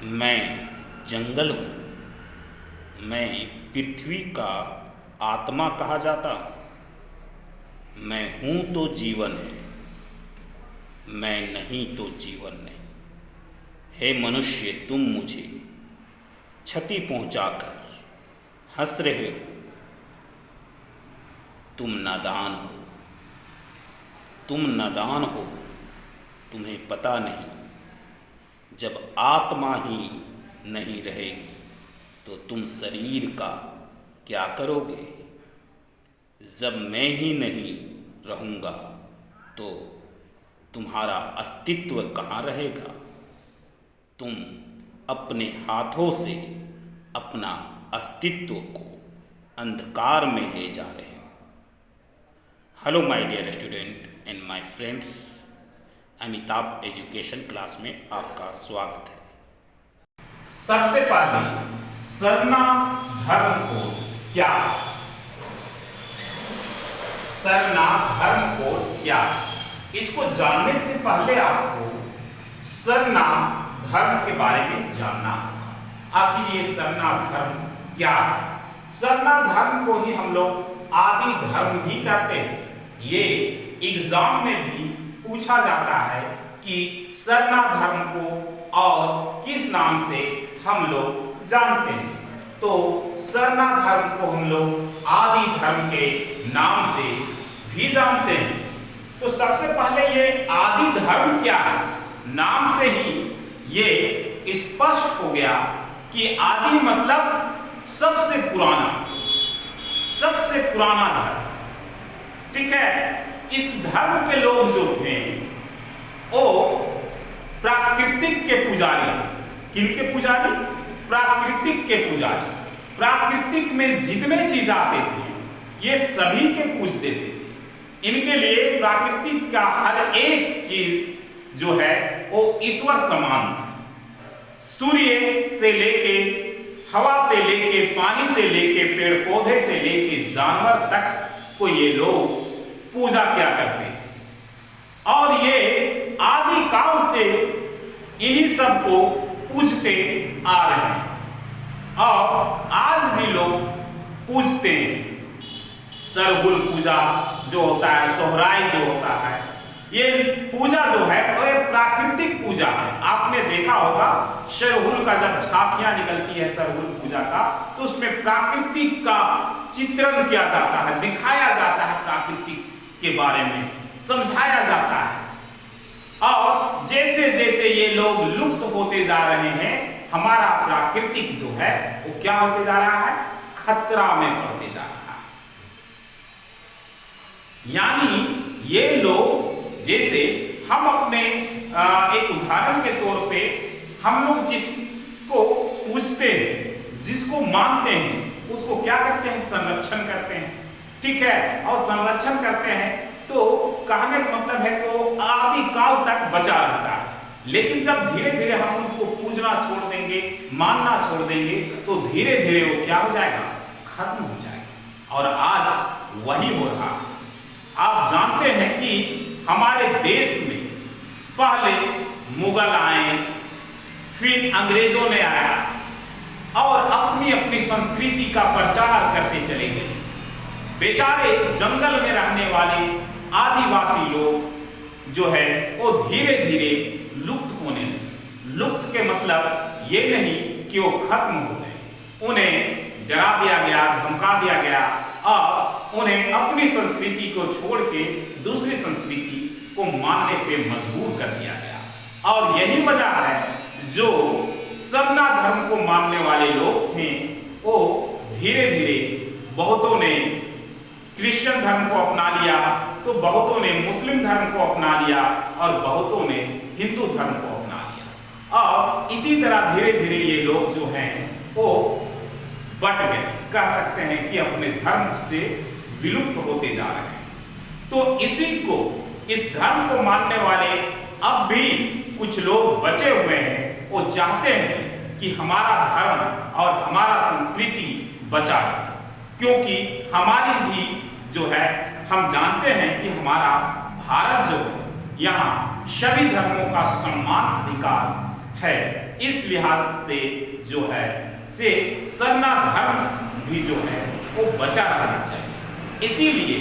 मैं जंगल हूँ। मैं पृथ्वी का आत्मा कहा जाता हूँ। मैं हूँ तो जीवन है, मैं नहीं तो जीवन नहीं। हे मनुष्य, तुम मुझे क्षति पहुँचाकर हंस रहे हो। तुम नादान हो, तुम नादान हो। तुम्हें पता नहीं, जब आत्मा ही नहीं रहेगी तो तुम शरीर का क्या करोगे। जब मैं ही नहीं रहूँगा तो तुम्हारा अस्तित्व कहाँ रहेगा। तुम अपने हाथों से अपना अस्तित्व को अंधकार में ले जा रहे हो। Hello my dear student and my friends, Amitabh education class में आपका स्वागत है। सबसे पहले सरनाम धर्म कोड क्या है? सरनाम धर्म कोड क्या है? इसको जानने से पहले आपको सरनाम धर्म के बारे में जानना होगा। आखिर ये सरनाम धर्म क्या है? सरनाम धर्म को ही हम लोग आदि धर्म भी कहते हैं। ये एग्जाम में भी पूछा जाता है कि सरनाम धर्म को और किस नाम से हम लोग जानते हैं। तो सरनाम धर्म को हम लोग आदि धर्म के नाम से भी जानते हैं। तो सबसे पहले ये आदि धर्म क्या है? नाम से ही ये स्पष्ट हो गया कि आदि मतलब सबसे पुराना धर्म। ठीक है। इस धर्म के लोग जो थे वो प्राकृतिक के पुजारी थे। किनके पुजारी? प्राकृतिक के पुजारी। प्राकृतिक में जितने चीज आते थे ये सभी के पूज देते थे। इनके लिए प्राकृतिक का हर एक चीज जो है वो ईश्वर समान था। सूर्य से लेके, हवा से लेके, पानी से लेके, पेड़ पौधे से लेके जानवर तक को ये लोग पूजा किया करते थे। और ये आदि काल से इन्हीं सब को पूजते आ रहे हैं और आज भी लोग पूजते हैं। सरहुल पूजा जो होता है, सोहराय जो होता है, ये पूजा जो है वो एक प्राकृतिक पूजा है। आपने देखा होगा सरहुल का जब झांकियां निकलती है सरहुल पूजा का, तो उसमें प्राकृतिक का चित्रण किया जाता है, दिखाया जाता है, प्राकृतिक के बारे में समझाया जाता है। और जैसे जैसे ये लोग लुप्त होते जा रहे हैं, हमारा प्राकृतिक जो है वो क्या होते जा रहा है? खतरा में पड़ते जा रहा है। यानी ये लोग, जैसे हम अपने एक उदाहरण के तौर पे हम लोग जिसको पूजते हैं, जिसको मानते हैं, उसको क्या करते हैं? संरक्षण करते हैं। ठीक है। और संरक्षण करते हैं तो कहने का मतलब है तो आदि काल तक बचा रहता है। लेकिन जब धीरे धीरे हम उनको पूजना छोड़ देंगे, मानना छोड़ देंगे, तो धीरे धीरे वो क्या हो जाएगा? खत्म हो जाएगा। और आज वही हो रहा है। आप जानते हैं कि हमारे देश में पहले मुगल आए, फिर अंग्रेजों ने आया और अपनी अपनी संस्कृति का प्रचार करते चले गए। बेचारे जंगल में रहने वाले आदिवासी लोग जो है वो धीरे धीरे लुप्त होने लगे। लुप्त के मतलब ये नहीं कि वो खत्म हो गए, उन्हें डरा दिया गया, धमका दिया गया और उन्हें अपनी संस्कृति को छोड़ के दूसरी संस्कृति को मानने पे मजबूर कर दिया गया। और यही वजह है जो सरना धर्म को मानने वाले लोग थे वो धीरे धीरे बहुतों ने क्रिश्चियन धर्म को अपना लिया, तो बहुतों ने मुस्लिम धर्म को अपना लिया और बहुतों ने हिंदू धर्म को अपना लिया। और इसी तरह धीरे धीरे ये लोग जो हैं वो बट गए, कह सकते हैं कि अपने धर्म से विलुप्त होते जा रहे हैं। तो इसी को, इस धर्म को मानने वाले अब भी कुछ लोग बचे हुए हैं। वो चाहते हैं कि हमारा धर्म और हमारा संस्कृति बचा रहे, क्योंकि हमारी भी जो है, हम जानते हैं कि हमारा भारत जो है, यहाँ सभी धर्मों का सम्मान अधिकार है, इस लिहाज से जो है से सरना धर्म भी जो है वो बचा रहना चाहिए। इसीलिए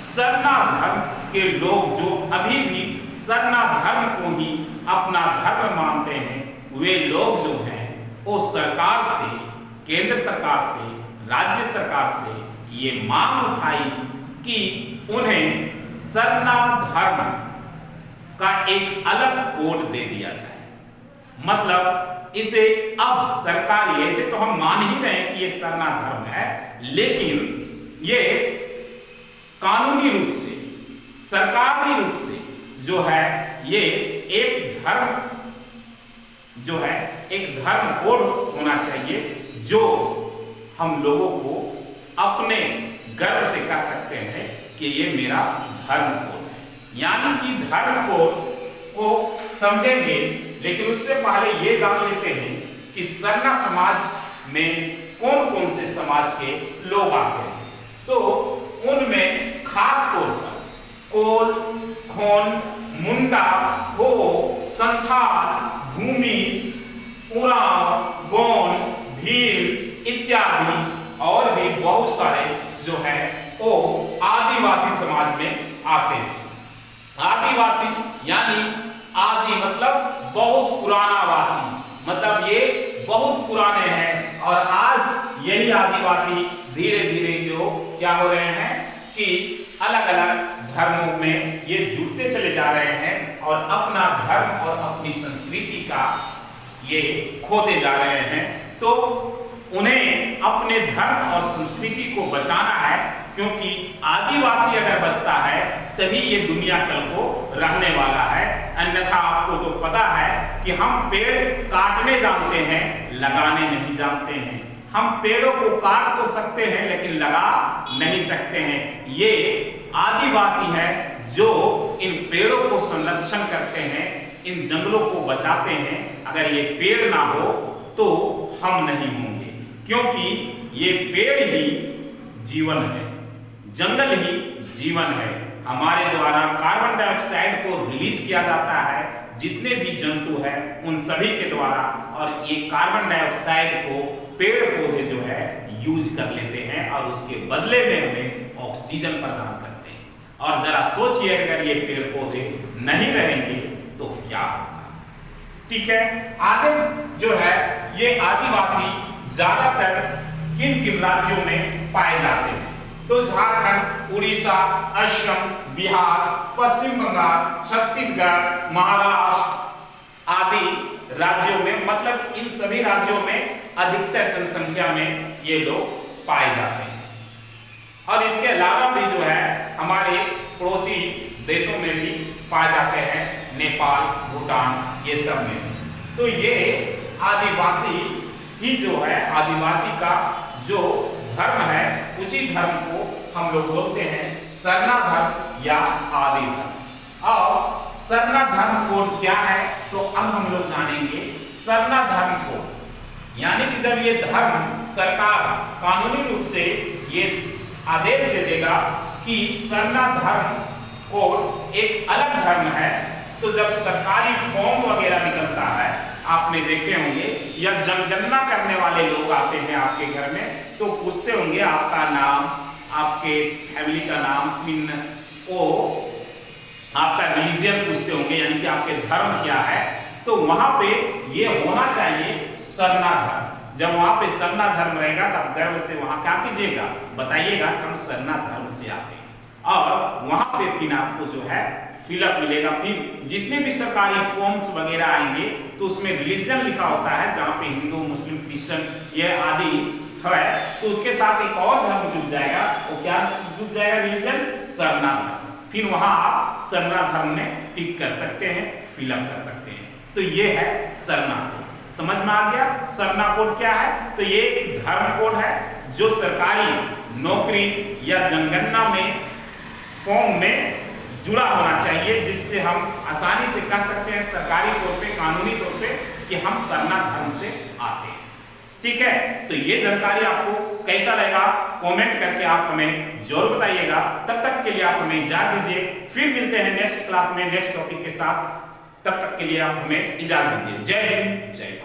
सरना धर्म के लोग जो अभी भी सरना धर्म को ही अपना धर्म मानते हैं, वे लोग जो हैं वो सरकार से, केंद्र सरकार से, राज्य सरकार से ये मांग उठाई कि उन्हें सरना धर्म का एक अलग कोड दे दिया जाए। मतलब इसे अब सरकारी, ऐसे तो हम मान ही रहे हैं कि ये सरना धर्म है, लेकिन ये कानूनी रूप से, सरकारी रूप से जो है ये एक धर्म जो है एक धर्म कोड होना चाहिए, जो हम लोगों को अपने गर्व से कह सकते हैं कि ये मेरा धर्म कोड है। यानी कि धर्म कोड को समझेंगे, लेकिन उससे पहले ये जान लेते हैं कि सरना समाज में कौन कौन से समाज के लोग आते हैं। तो उनमें खास तौर पर कोल, खोन, मुंडा, हो, संथाल, भूमिज, उरांव, गोंड, भील इत्यादि और भी बहुत सारे जो है वो आदिवासी समाज में आते हैं। आदिवासी यानी आदि मतलब बहुत पुराना वासी, मतलब ये बहुत पुराने हैं और आज यही आदिवासी धीरे धीरे जो क्या हो रहे हैं कि अलग अलग धर्मों में ये जुड़ते चले जा रहे हैं और अपना धर्म और अपनी संस्कृति का ये खोते जा रहे हैं। तो उन्हें अपने धर्म और संस्कृति को बचाना है, क्योंकि आदिवासी अगर बचता है तभी ये दुनिया कल को रहने वाला है। अन्यथा आपको तो पता है कि हम पेड़ काटने जानते हैं, लगाने नहीं जानते हैं। हम पेड़ों को काट तो सकते हैं लेकिन लगा नहीं सकते हैं। ये आदिवासी है जो इन पेड़ों को संरक्षण करते हैं, इन जंगलों को बचाते हैं। अगर ये पेड़ ना हो तो हम नहीं होंगे, क्योंकि ये पेड़ ही जीवन है, जंगल ही जीवन है। हमारे द्वारा कार्बन डाइऑक्साइड को रिलीज किया जाता है, जितने भी जंतु हैं उन सभी के द्वारा, और ये कार्बन डाइऑक्साइड को पेड़ पौधे जो है यूज कर लेते हैं और उसके बदले में हमें ऑक्सीजन प्रदान करते हैं। और जरा सोचिए अगर ये पेड़ पौधे नहीं रहेंगे तो क्या होगा। ठीक है, आगे जो है ये आदिवासी ज्यादातर किन किन राज्यों में पाए जाते हैं? तो झारखंड, उड़ीसा, असम, बिहार, पश्चिम बंगाल, छत्तीसगढ़, महाराष्ट्र आदि राज्यों में, मतलब इन सभी राज्यों में अधिकतर जनसंख्या में ये लोग पाए जाते हैं। और इसके अलावा भी जो है हमारे पड़ोसी देशों में भी पाए जाते हैं, नेपाल, भूटान, ये सब में। तो ये आदिवासी ही जो है, आदिवासी का जो धर्म है, उसी धर्म को हम लोग बोलते हैं सरना धर्म या आदि धर्म। और सरना धर्म कोड क्या है तो अब हम लोग जानेंगे। सरना धर्म कोड यानी कि जब ये धर्म सरकार कानूनी रूप से ये आदेश दे देगा कि सरना धर्म कोड एक अलग धर्म है, तो जब सरकारी फॉर्म वगैरह निकलता है, आपने देखे होंगे, या जनगणना करने वाले लोग आते हैं आपके घर में, तो पूछते होंगे आपका नाम, आपके फैमिली का नाम, वो आपका रिलीजियन पूछते होंगे, यानी कि आपके धर्म क्या है। तो वहां पे ये होना चाहिए सरना धर्म। जब वहां पे सरना धर्म रहेगा तब गर्व से वहां क्या कीजिएगा, बताइएगा कि हम सरना धर्म से आते हैं। और वहां पे फिर आपको जो है फिलअप मिलेगा। फिर जितने भी सरकारी फॉर्म्स वगैरह आएंगे तो उसमें रिलीजन लिखा होता है, जहाँ पे हिंदू, मुस्लिम, क्रिश्चियन ये आदि है, तो उसके साथ एक और धर्म जुड़ जाएगा। वो क्या जुड़ जाएगा? रिलीजन, सरना धर्म। फिर वहां आप सरना धर्म में टिक कर सकते हैं, फिलअप कर सकते हैं। तो ये है सरना कोड। समझ में आ गया सरना कोड क्या है? तो ये एक धर्म कोड है जो सरकारी नौकरी या जनगणना में फॉर्म में जुड़ा होना चाहिए, जिससे हम आसानी से कह सकते हैं सरकारी तौर पे, कानूनी तौर पे कि हम सरना धर्म से आते हैं। ठीक है, तो ये जानकारी आपको कैसा लगा कमेंट करके आप हमें जरूर बताइएगा। तब तक के लिए आप हमें इजाजत दीजिए, फिर मिलते हैं नेक्स्ट क्लास में नेक्स्ट टॉपिक के साथ। तब तक के लिए आप हमें इजाजत दीजिए। जय हिंद, जय भारत।